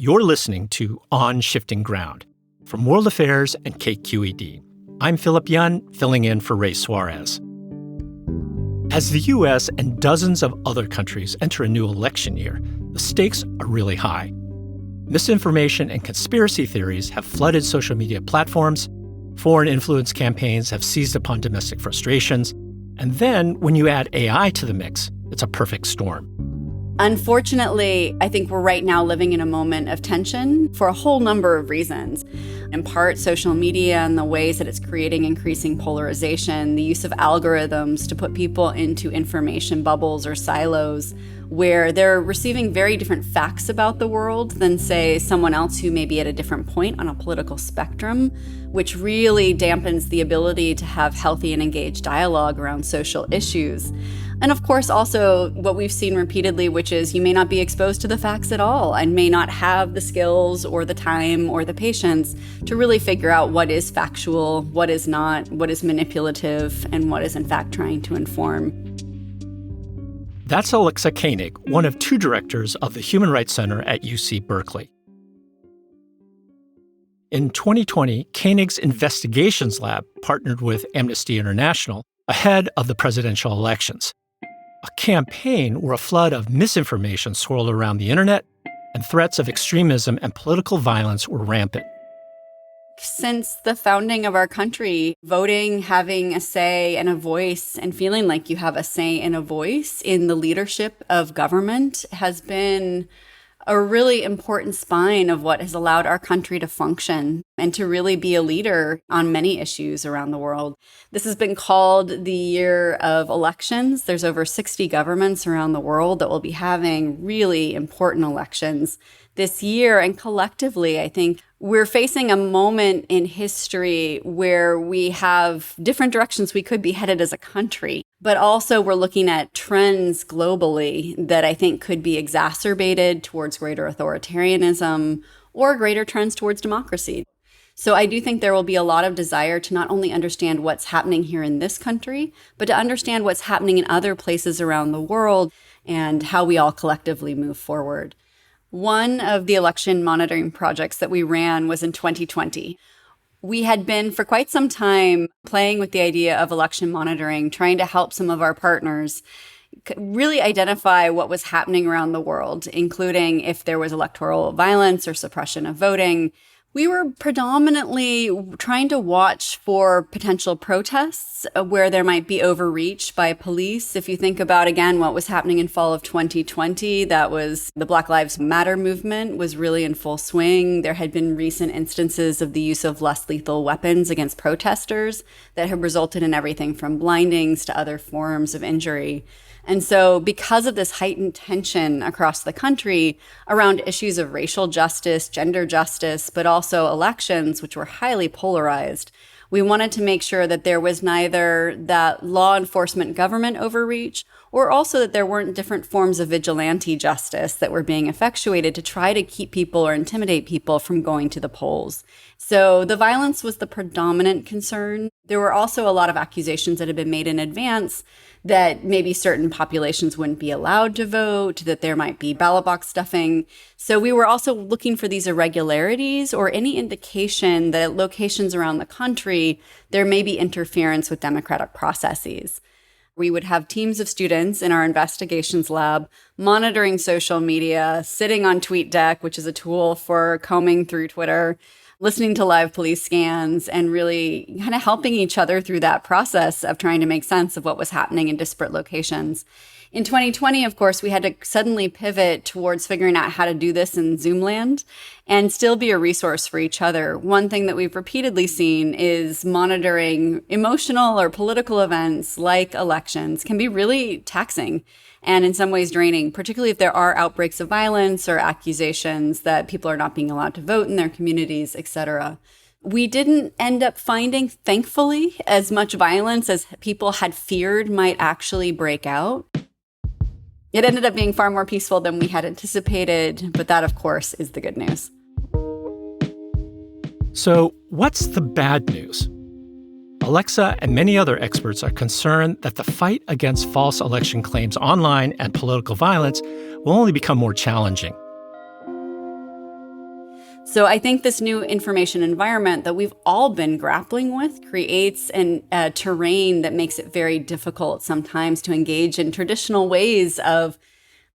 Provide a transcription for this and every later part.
You're listening to On Shifting Ground from World Affairs and KQED. I'm Philip Yun, filling in for Ray Suarez. As the U.S. and dozens of other countries enter a new election year, the stakes are really high. Misinformation and conspiracy theories have flooded social media platforms, foreign influence campaigns have seized upon domestic frustrations, and then when you add AI to the mix, it's a perfect storm. Unfortunately, I think we're right now living in a moment of tension for a whole number of reasons. In part, social media and the ways that it's creating increasing polarization, the use of algorithms to put people into information bubbles or silos where they're receiving very different facts about the world than, say, someone else who may be at a different point on a political spectrum, which really dampens the ability to have healthy and engaged dialogue around social issues. And of course, also what we've seen repeatedly, which is you may not be exposed to the facts at all and may not have the skills or the time or the patience to really figure out what is factual, what is not, what is manipulative, and what is in fact trying to inform. That's Alexa Koenig, one of two directors of the Human Rights Center at UC Berkeley. In 2020, Koenig's investigations lab partnered with Amnesty International ahead of the presidential elections. A campaign where a flood of misinformation swirled around the internet and threats of extremism and political violence were rampant. Since the founding of our country, voting, having a say and a voice, and feeling like you have a say and a voice in the leadership of government has been a really important spine of what has allowed our country to function and to really be a leader on many issues around the world. This has been called the year of elections. There's over 60 governments around the world that will be having really important elections this year. And collectively, I think we're facing a moment in history where we have different directions we could be headed as a country. But also we're looking at trends globally that I think could be exacerbated towards greater authoritarianism or greater trends towards democracy. So I do think there will be a lot of desire to not only understand what's happening here in this country, but to understand what's happening in other places around the world and how we all collectively move forward. One of the election monitoring projects that we ran was in 2020. We had been for quite some time playing with the idea of election monitoring, trying to help some of our partners really identify what was happening around the world, including if there was electoral violence or suppression of voting. We were predominantly trying to watch for potential protests where there might be overreach by police. If you think about, again, what was happening in fall of 2020, that was the Black Lives Matter movement was really in full swing. There had been recent instances of the use of less lethal weapons against protesters that have resulted in everything from blindings to other forms of injury. And so because of this heightened tension across the country around issues of racial justice, gender justice, but also elections, which were highly polarized, we wanted to make sure that there was neither that law enforcement government overreach or also that there weren't different forms of vigilante justice that were being effectuated to try to keep people or intimidate people from going to the polls. So the violence was the predominant concern. There were also a lot of accusations that had been made in advance that maybe certain populations wouldn't be allowed to vote, that there might be ballot box stuffing. So we were also looking for these irregularities or any indication that at locations around the country, there may be interference with democratic processes. We would have teams of students in our investigations lab monitoring social media, sitting on TweetDeck, which is a tool for combing through Twitter, listening to live police scans, and really kind of helping each other through that process of trying to make sense of what was happening in disparate locations. In 2020, of course, we had to suddenly pivot towards figuring out how to do this in Zoom land and still be a resource for each other. One thing that we've repeatedly seen is monitoring emotional or political events like elections can be really taxing and in some ways draining, particularly if there are outbreaks of violence or accusations that people are not being allowed to vote in their communities, etc. We didn't end up finding, thankfully, as much violence as people had feared might actually break out. It ended up being far more peaceful than we had anticipated, but that, of course, is the good news. So, what's the bad news? Alexa and many other experts are concerned that the fight against false election claims online and political violence will only become more challenging. So I think this new information environment that we've all been grappling with creates a terrain that makes it very difficult sometimes to engage in traditional ways of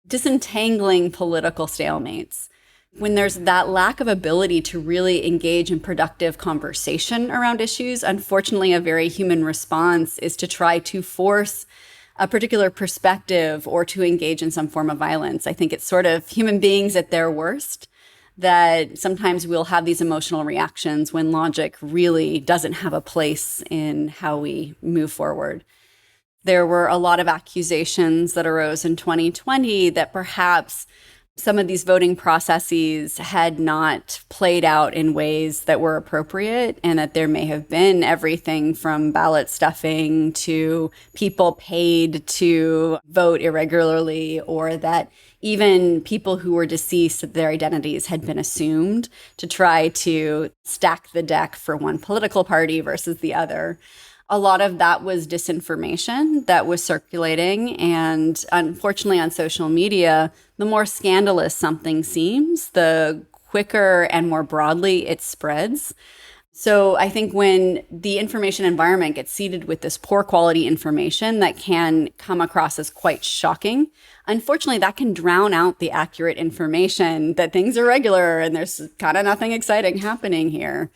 disentangling political stalemates. When there's that lack of ability to really engage in productive conversation around issues, unfortunately, a very human response is to try to force a particular perspective or to engage in some form of violence. I think it's sort of human beings at their worst, that sometimes we'll have these emotional reactions when logic really doesn't have a place in how we move forward. There were a lot of accusations that arose in 2020 that perhaps some of these voting processes had not played out in ways that were appropriate, and that there may have been everything from ballot stuffing to people paid to vote irregularly, or that even people who were deceased, their identities had been assumed to try to stack the deck for one political party versus the other. A lot of that was disinformation that was circulating. And unfortunately, on social media, the more scandalous something seems, the quicker and more broadly it spreads. So I think when the information environment gets seeded with this poor quality information that can come across as quite shocking, unfortunately, that can drown out the accurate information that things are regular and there's kind of nothing exciting happening here.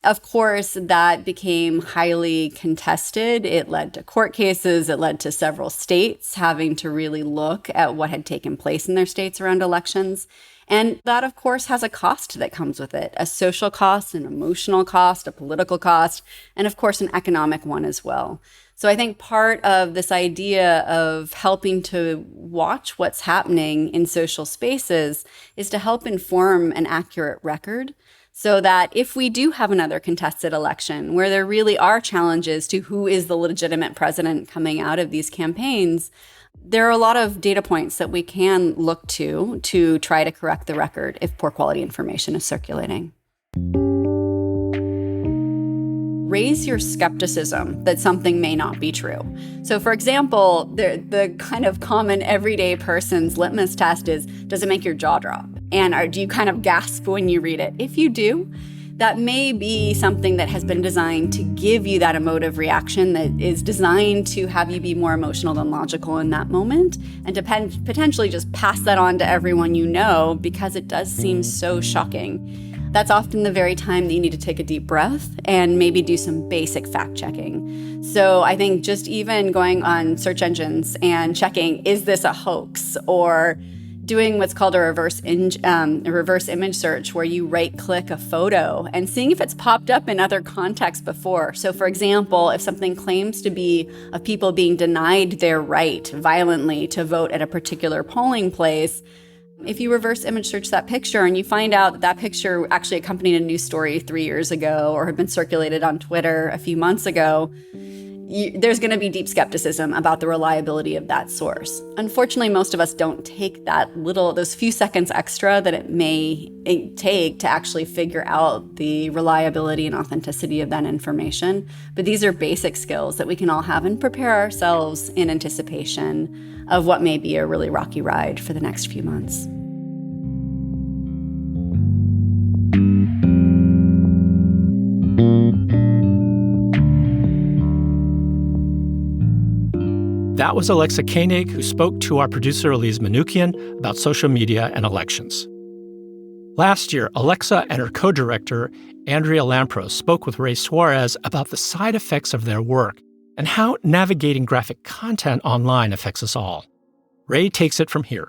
Of course, that became highly contested. It led to court cases. It led to several states having to really look at what had taken place in their states around elections. And that, of course, has a cost that comes with it, a social cost, an emotional cost, a political cost, and of course, an economic one as well. So I think part of this idea of helping to watch what's happening in social spaces is to help inform an accurate record, so that if we do have another contested election where there really are challenges to who is the legitimate president coming out of these campaigns, there are a lot of data points that we can look to try to correct the record if poor quality information is circulating. Raise your skepticism that something may not be true. So for example, the kind of common everyday person's litmus test is, does it make your jaw drop? And do you kind of gasp when you read it? If you do, that may be something that has been designed to give you that emotive reaction that is designed to have you be more emotional than logical in that moment, and to potentially just pass that on to everyone you know because it does seem so shocking. That's often the very time that you need to take a deep breath and maybe do some basic fact checking. So I think just even going on search engines and checking, is this a hoax? Or doing what's called a reverse image search, where you right-click a photo and seeing if it's popped up in other contexts before. So for example, if something claims to be of people being denied their right violently to vote at a particular polling place, if you reverse image search that picture and you find out that picture actually accompanied a news story 3 years ago or had been circulated on Twitter a few months ago, there's going to be deep skepticism about the reliability of that source. Unfortunately, most of us don't take those few seconds extra that it may take to actually figure out the reliability and authenticity of that information. But these are basic skills that we can all have and prepare ourselves in anticipation of what may be a really rocky ride for the next few months. That was Alexa Koenig, who spoke to our producer Elise Manoukian about social media and elections. Last year, Alexa and her co-director, Andrea Lampros, spoke with Ray Suarez about the side effects of their work and how navigating graphic content online affects us all. Ray takes it from here.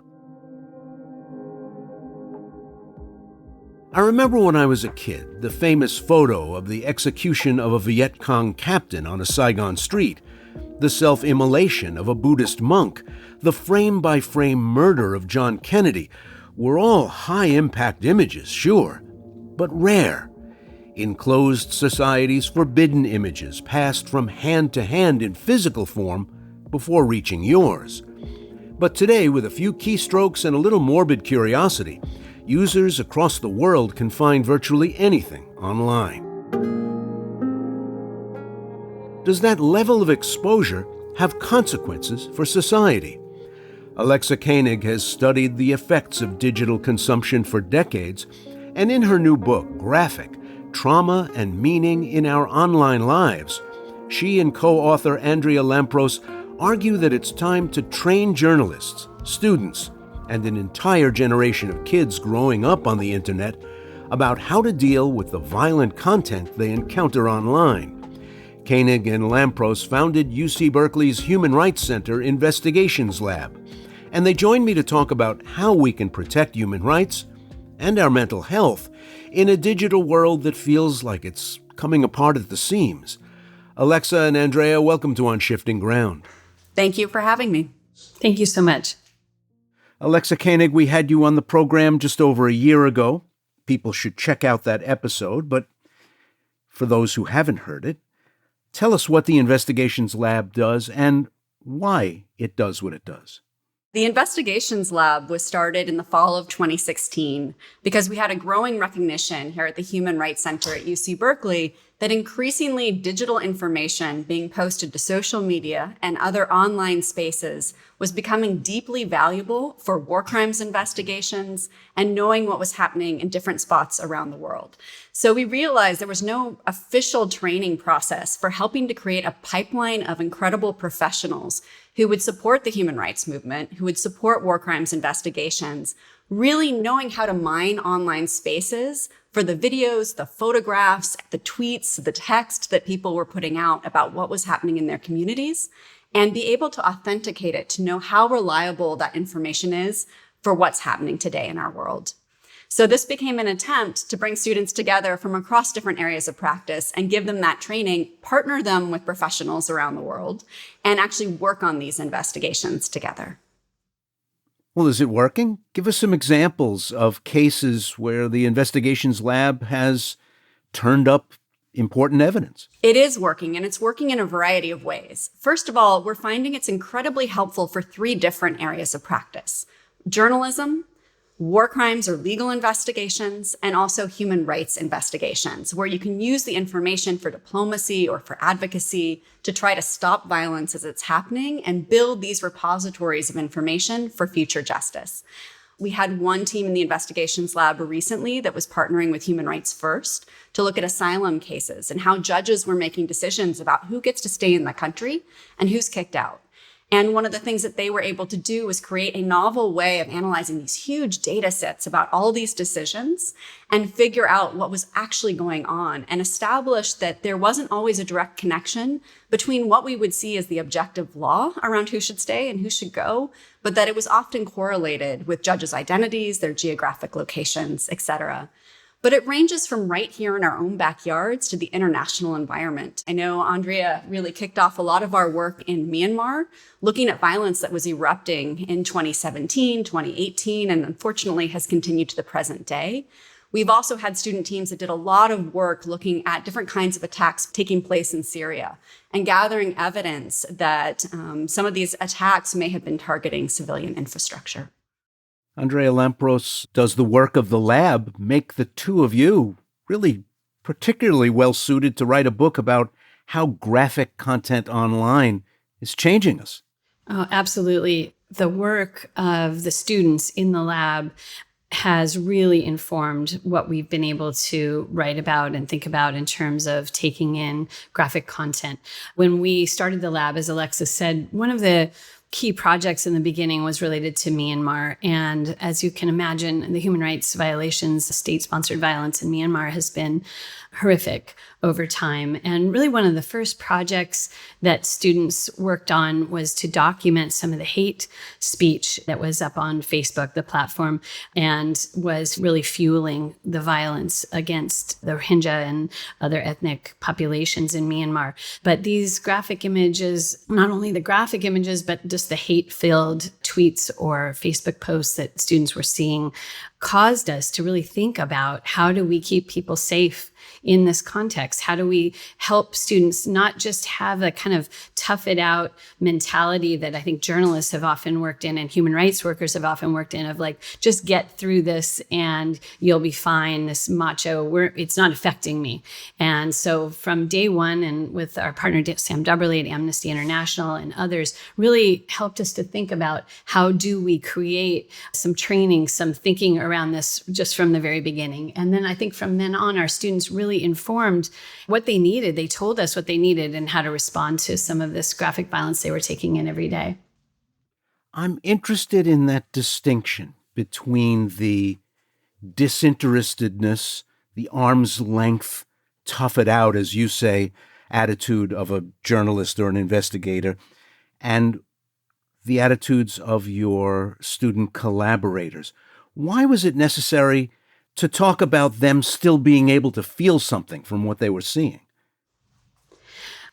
I remember when I was a kid, the famous photo of the execution of a Viet Cong captain on a Saigon street, the self-immolation of a Buddhist monk, the frame-by-frame murder of John Kennedy were all high-impact images, sure, but rare. In closed societies, forbidden images passed from hand to hand in physical form before reaching yours. But today, with a few keystrokes and a little morbid curiosity, users across the world can find virtually anything online. Does that level of exposure have consequences for society? Alexa Koenig has studied the effects of digital consumption for decades And in her new book, Graphic: Trauma and Meaning in Our Online Lives, she and co-author Andrea Lampros argue that it's time to train journalists, students, and an entire generation of kids growing up on the internet about how to deal with the violent content they encounter online. Koenig and Lampros founded UC Berkeley's Human Rights Center Investigations Lab, and they joined me to talk about how we can protect human rights and our mental health in a digital world that feels like it's coming apart at the seams. Alexa and Andrea, welcome to On Shifting Ground. Thank you for having me. Thank you so much. Alexa Koenig, we had you on the program just over a year ago. People should check out that episode, but for those who haven't heard it, tell us what the Investigations Lab does and why it does what it does. The Investigations Lab was started in the fall of 2016 because we had a growing recognition here at the Human Rights Center at UC Berkeley that increasingly digital information being posted to social media and other online spaces was becoming deeply valuable for war crimes investigations and knowing what was happening in different spots around the world. So we realized there was no official training process for helping to create a pipeline of incredible professionals who would support the human rights movement, who would support war crimes investigations, really knowing how to mine online spaces for the videos, the photographs, the tweets, the text that people were putting out about what was happening in their communities, and be able to authenticate it, to know how reliable that information is for what's happening today in our world. So this became an attempt to bring students together from across different areas of practice and give them that training, partner them with professionals around the world, and actually work on these investigations together. Well, is it working? Give us some examples of cases where the Investigations Lab has turned up important evidence. It is working, and it's working in a variety of ways. First of all, we're finding it's incredibly helpful for 3 different areas of practice: journalism, war crimes or legal investigations, and also human rights investigations, where you can use the information for diplomacy or for advocacy to try to stop violence as it's happening and build these repositories of information for future justice. We had one team in the Investigations Lab recently that was partnering with Human Rights First to look at asylum cases and how judges were making decisions about who gets to stay in the country and who's kicked out. And one of the things that they were able to do was create a novel way of analyzing these huge data sets about all these decisions and figure out what was actually going on and establish that there wasn't always a direct connection between what we would see as the objective law around who should stay and who should go, but that it was often correlated with judges' identities, their geographic locations, et cetera. But it ranges from right here in our own backyards to the international environment. I know Andrea really kicked off a lot of our work in Myanmar, looking at violence that was erupting in 2017, 2018, and unfortunately has continued to the present day. We've also had student teams that did a lot of work looking at different kinds of attacks taking place in Syria and gathering evidence that some of these attacks may have been targeting civilian infrastructure. Andrea Lampros, does the work of the lab make the two of you really particularly well suited to write a book about how graphic content online is changing us? Oh, absolutely. The work of the students in the lab has really informed what we've been able to write about and think about in terms of taking in graphic content. When we started the lab, as Alexa said, one of the key projects in the beginning was related to Myanmar. And as you can imagine, the human rights violations, state-sponsored violence in Myanmar has been horrific over time. And really one of the first projects that students worked on was to document some of the hate speech that was up on Facebook, the platform, and was really fueling the violence against the Rohingya and other ethnic populations in Myanmar. But these graphic images, not only the graphic images, but just the hate-filled tweets or Facebook posts that students were seeing caused us to really think about how do we keep people safe in this context? How do we help students not just have a kind of tough it out mentality that I think journalists have often worked in and human rights workers have often worked in, of like, just get through this and you'll be fine. This macho, it's not affecting me. And so from day one, and with our partner Sam Dubberly at Amnesty International and others, really helped us to think about how do we create some training, some thinking around this just from the very beginning. And then I think from then on, our students really informed what they needed. They told us what they needed and how to respond to some of this graphic violence they were taking in every day. I'm interested in that distinction between the disinterestedness, the arm's length, tough it out, as you say, attitude of a journalist or an investigator, and the attitudes of your student collaborators. Why was it necessary to talk about them still being able to feel something from what they were seeing?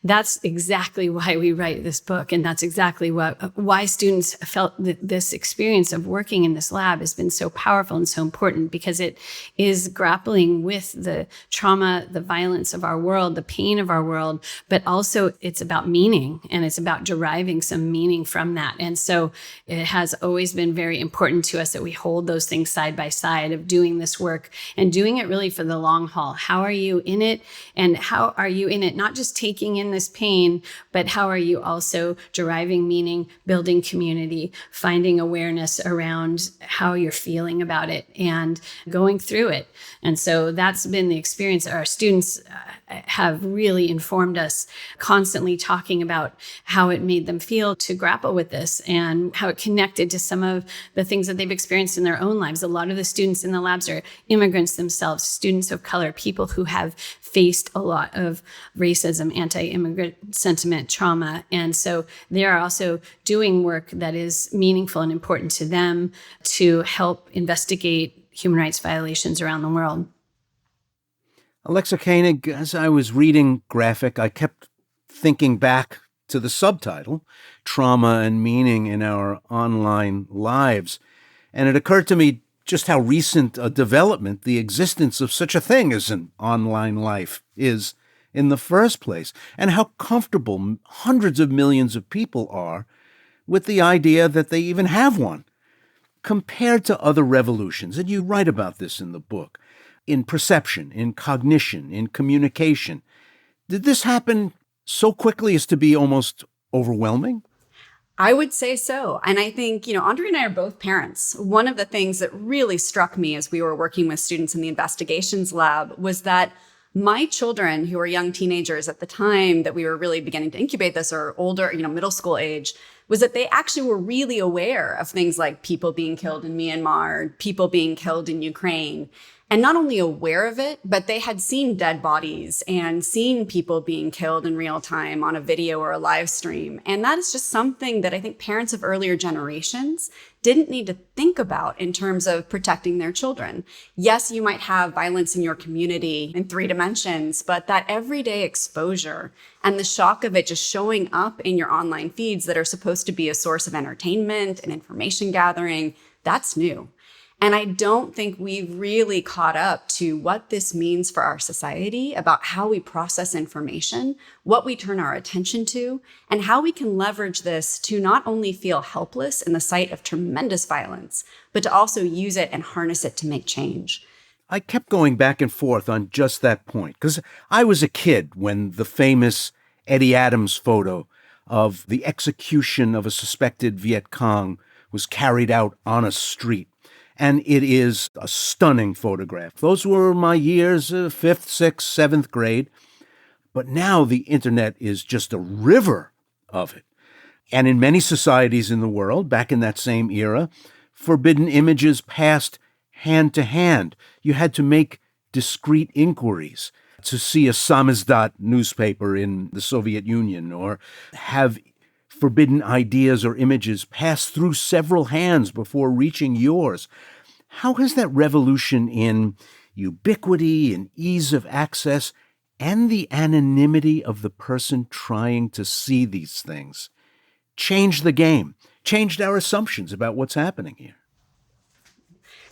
That's exactly why we write this book. And that's exactly why students felt that this experience of working in this lab has been so powerful and so important, because it is grappling with the trauma, the violence of our world, the pain of our world, but also it's about meaning and it's about deriving some meaning from that. And so it has always been very important to us that we hold those things side by side, of doing this work and doing it really for the long haul. How are you in it? And how are you in it not just taking in this pain, but how are you also deriving meaning, building community, finding awareness around how you're feeling about it and going through it. And so that's been the experience. Our students have really informed us, constantly talking about how it made them feel to grapple with this and how it connected to some of the things that they've experienced in their own lives. A lot of the students in the labs are immigrants themselves, students of color, people who have faced a lot of racism, anti-immigrant sentiment, trauma. And so they are also doing work that is meaningful and important to them to help investigate human rights violations around the world. Alexa Koenig, as I was reading Graphic, I kept thinking back to the subtitle, Trauma and Meaning in Our Online Lives. And it occurred to me just how recent a development the existence of such a thing as an online life is in the first place, and how comfortable hundreds of millions of people are with the idea that they even have one. Compared to other revolutions, and you write about this in the book, in perception, in cognition, in communication, did this happen so quickly as to be almost overwhelming? I would say so. And I think, Andre and I are both parents. One of the things that really struck me as we were working with students in the investigations lab was that my children, who were young teenagers at the time that we were really beginning to incubate this, or older, middle school age, was that they actually were really aware of things like people being killed in Myanmar, people being killed in Ukraine. And not only aware of it, but they had seen dead bodies and seen people being killed in real time on a video or a live stream. And that is just something that I think parents of earlier generations didn't need to think about in terms of protecting their children. Yes, you might have violence in your community in 3 dimensions, but that everyday exposure and the shock of it just showing up in your online feeds that are supposed to be a source of entertainment and information gathering, that's new. And I don't think we've really caught up to what this means for our society, about how we process information, what we turn our attention to, and how we can leverage this to not only feel helpless in the sight of tremendous violence, but to also use it and harness it to make change. I kept going back and forth on just that point, because I was a kid when the famous Eddie Adams photo of the execution of a suspected Viet Cong was carried out on a street. And it is a stunning photograph. Those were my years, 5th, 6th, 7th grade. But now the internet is just a river of it. And in many societies in the world, back in that same era, forbidden images passed hand to hand. You had to make discreet inquiries to see a samizdat newspaper in the Soviet Union, or have forbidden ideas or images pass through several hands before reaching yours. How has that revolution in ubiquity and ease of access and the anonymity of the person trying to see these things changed the game, changed our assumptions about what's happening here?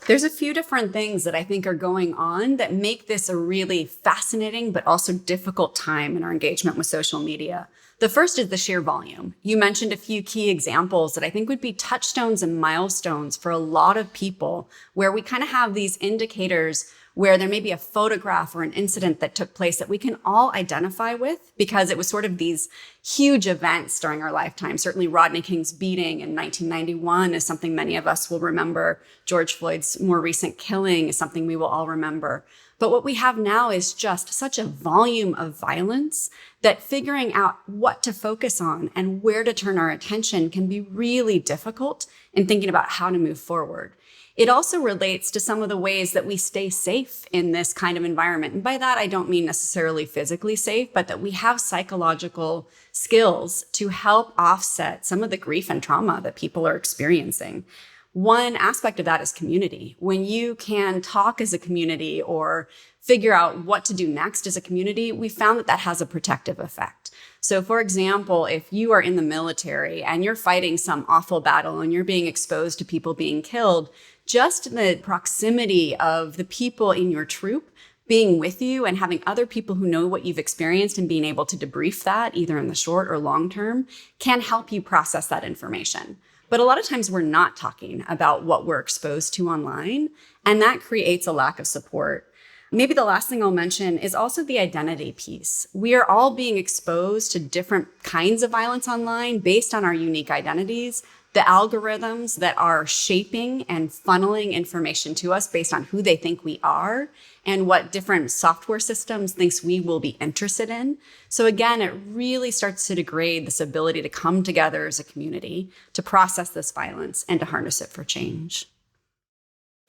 There's a few different things that I think are going on that make this a really fascinating but also difficult time in our engagement with social media. The first is the sheer volume. You mentioned a few key examples that I think would be touchstones and milestones for a lot of people, where we kind of have these indicators where there may be a photograph or an incident that took place that we can all identify with because it was sort of these huge events during our lifetime. Certainly Rodney King's beating in 1991 is something many of us will remember. George Floyd's more recent killing is something we will all remember. But what we have now is just such a volume of violence that figuring out what to focus on and where to turn our attention can be really difficult in thinking about how to move forward. It also relates to some of the ways that we stay safe in this kind of environment. And by that, I don't mean necessarily physically safe, but that we have psychological skills to help offset some of the grief and trauma that people are experiencing. One aspect of that is community. When you can talk as a community or figure out what to do next as a community, we found that that has a protective effect. So for example, if you are in the military and you're fighting some awful battle and you're being exposed to people being killed, just the proximity of the people in your troop being with you and having other people who know what you've experienced and being able to debrief that either in the short or long term can help you process that information. But a lot of times we're not talking about what we're exposed to online, and that creates a lack of support. Maybe the last thing I'll mention is also the identity piece. We are all being exposed to different kinds of violence online based on our unique identities. The algorithms that are shaping and funneling information to us based on who they think we are and what different software systems thinks we will be interested in. So again, it really starts to degrade this ability to come together as a community, to process this violence and to harness it for change.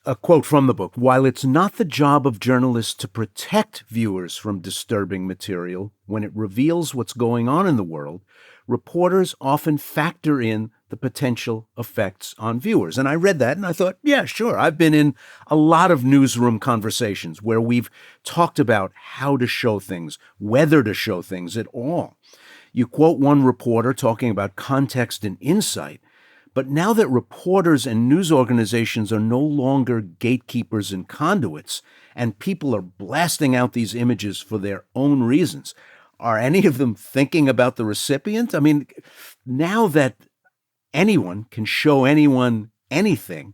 A quote from the book: "While it's not the job of journalists to protect viewers from disturbing material when it reveals what's going on in the world, reporters often factor in the potential effects on viewers." And I read that and I thought, yeah, sure. I've been in a lot of newsroom conversations where we've talked about how to show things, whether to show things at all. You quote one reporter talking about context and insight. But now that reporters and news organizations are no longer gatekeepers and conduits, and people are blasting out these images for their own reasons, are any of them thinking about the recipient? I mean, now that anyone can show anyone anything,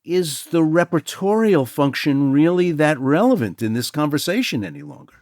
is the repertorial function really that relevant in this conversation any longer?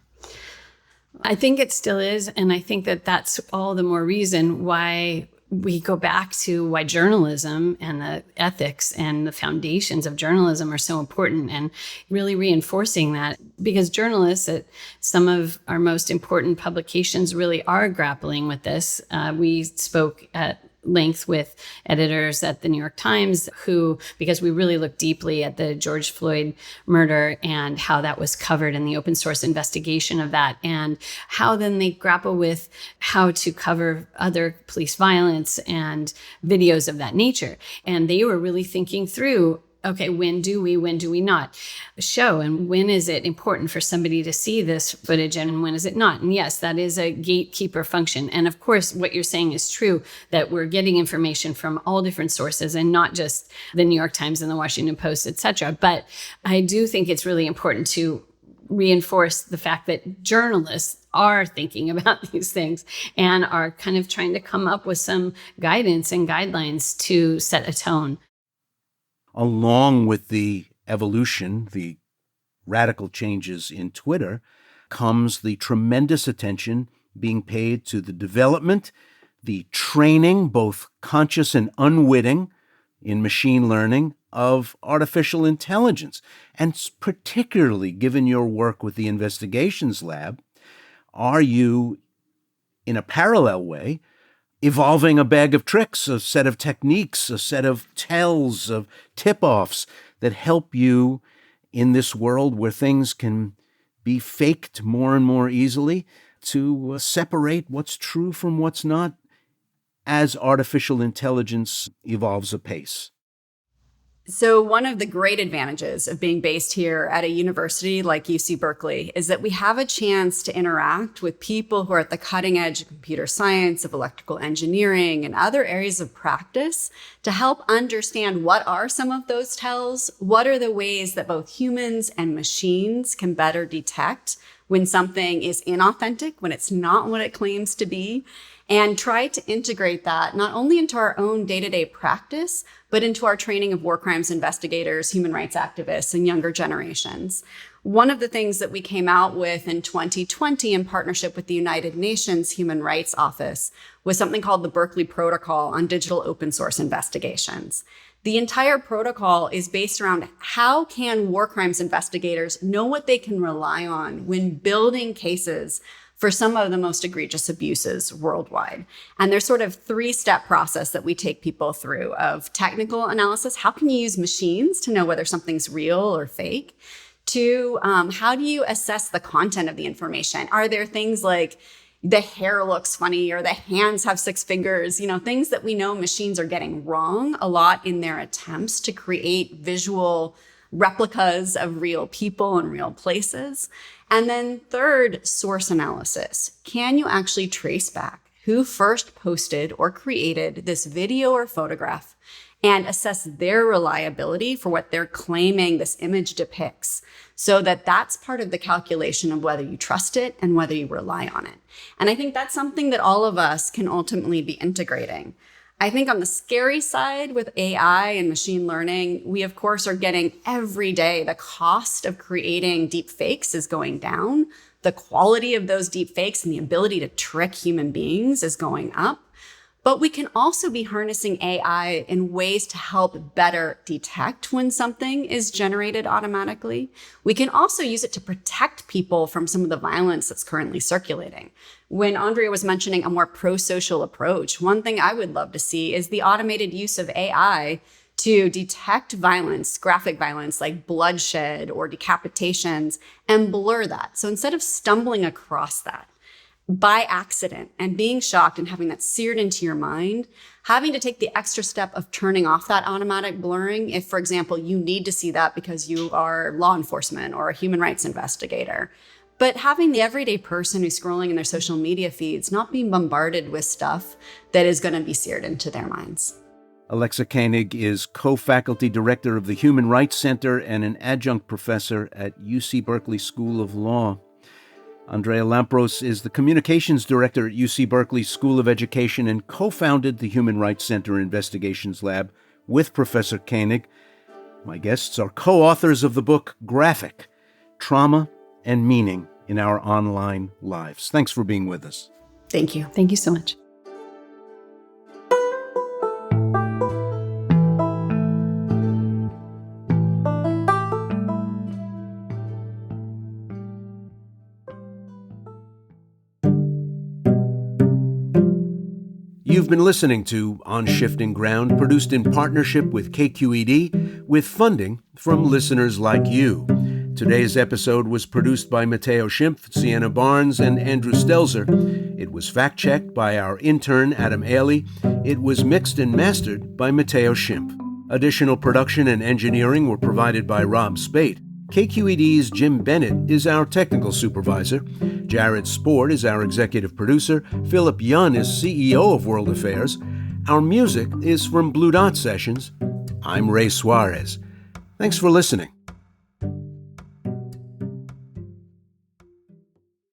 I think it still is. And I think that that's all the more reason why we go back to why journalism and the ethics and the foundations of journalism are so important, and really reinforcing that, because journalists at some of our most important publications really are grappling with this. We spoke at length with editors at the New York Times who, because we really looked deeply at the George Floyd murder and how that was covered in the open source investigation of that, and how then they grapple with how to cover other police violence and videos of that nature. And they were really thinking through, okay, when do we not show? And when is it important for somebody to see this footage and when is it not? And yes, that is a gatekeeper function. And of course, what you're saying is true, that we're getting information from all different sources and not just the New York Times and the Washington Post, et cetera. But I do think it's really important to reinforce the fact that journalists are thinking about these things and are kind of trying to come up with some guidance and guidelines to set a tone. Along with the evolution, the radical changes in Twitter, comes the tremendous attention being paid to the development, the training, both conscious and unwitting, in machine learning of artificial intelligence. And particularly given your work with the Investigations Lab, are you, in a parallel way, evolving a bag of tricks, a set of techniques, a set of tells, of tip-offs that help you in this world where things can be faked more and more easily to separate what's true from what's not as artificial intelligence evolves apace? So one of the great advantages of being based here at a university like UC Berkeley is that we have a chance to interact with people who are at the cutting edge of computer science, of electrical engineering, and other areas of practice to help understand what are some of those tells, what are the ways that both humans and machines can better detect when something is inauthentic, when it's not what it claims to be, and try to integrate that not only into our own day-to-day practice, but into our training of war crimes investigators, human rights activists, and younger generations. One of the things that we came out with in 2020 in partnership with the United Nations Human Rights Office was something called the Berkeley Protocol on Digital Open Source Investigations. The entire protocol is based around how can war crimes investigators know what they can rely on when building cases for some of the most egregious abuses worldwide. And there's sort of 3-step process that we take people through of technical analysis. How can you use machines to know whether something's real or fake? 2, how do you assess the content of the information? Are there things like the hair looks funny or the hands have 6 fingers, things that we know machines are getting wrong a lot in their attempts to create visual replicas of real people and real places. And then 3rd, source analysis. Can you actually trace back who first posted or created this video or photograph and assess their reliability for what they're claiming this image depicts, so that that's part of the calculation of whether you trust it and whether you rely on it. And I think that's something that all of us can ultimately be integrating. I think on the scary side with AI and machine learning, we of course are getting every day the cost of creating deep fakes is going down. The quality of those deep fakes and the ability to trick human beings is going up. But we can also be harnessing AI in ways to help better detect when something is generated automatically. We can also use it to protect people from some of the violence that's currently circulating. When Andrea was mentioning a more pro-social approach, one thing I would love to see is the automated use of AI to detect violence, graphic violence like bloodshed or decapitations, and blur that. So instead of stumbling across that by accident and being shocked and having that seared into your mind, having to take the extra step of turning off that automatic blurring if, for example, you need to see that because you are law enforcement or a human rights investigator. But having the everyday person who's scrolling in their social media feeds not being bombarded with stuff that is going to be seared into their minds. Alexa Koenig is co-faculty director of the Human Rights Center and an adjunct professor at UC Berkeley School of Law. Andrea Lampros is the communications director at UC Berkeley School of Education and co-founded the Human Rights Center Investigations Lab with Professor Koenig. My guests are co-authors of the book Graphic: Trauma and Meaning in Our Online Lives. Thanks for being with us. Thank you. Thank you so much. You've been listening to On Shifting Ground, produced in partnership with KQED, with funding from listeners like you. Today's episode was produced by Matteo Schimpf, Sienna Barnes, and Andrew Stelzer. It was fact-checked by our intern, Adam Ailey. It was mixed and mastered by Matteo Schimpf. Additional production and engineering were provided by Rob Spate. KQED's Jim Bennett is our technical supervisor. Jared Sport is our executive producer. Philip Yun is CEO of World Affairs. Our music is from Blue Dot Sessions. I'm Ray Suarez. Thanks for listening.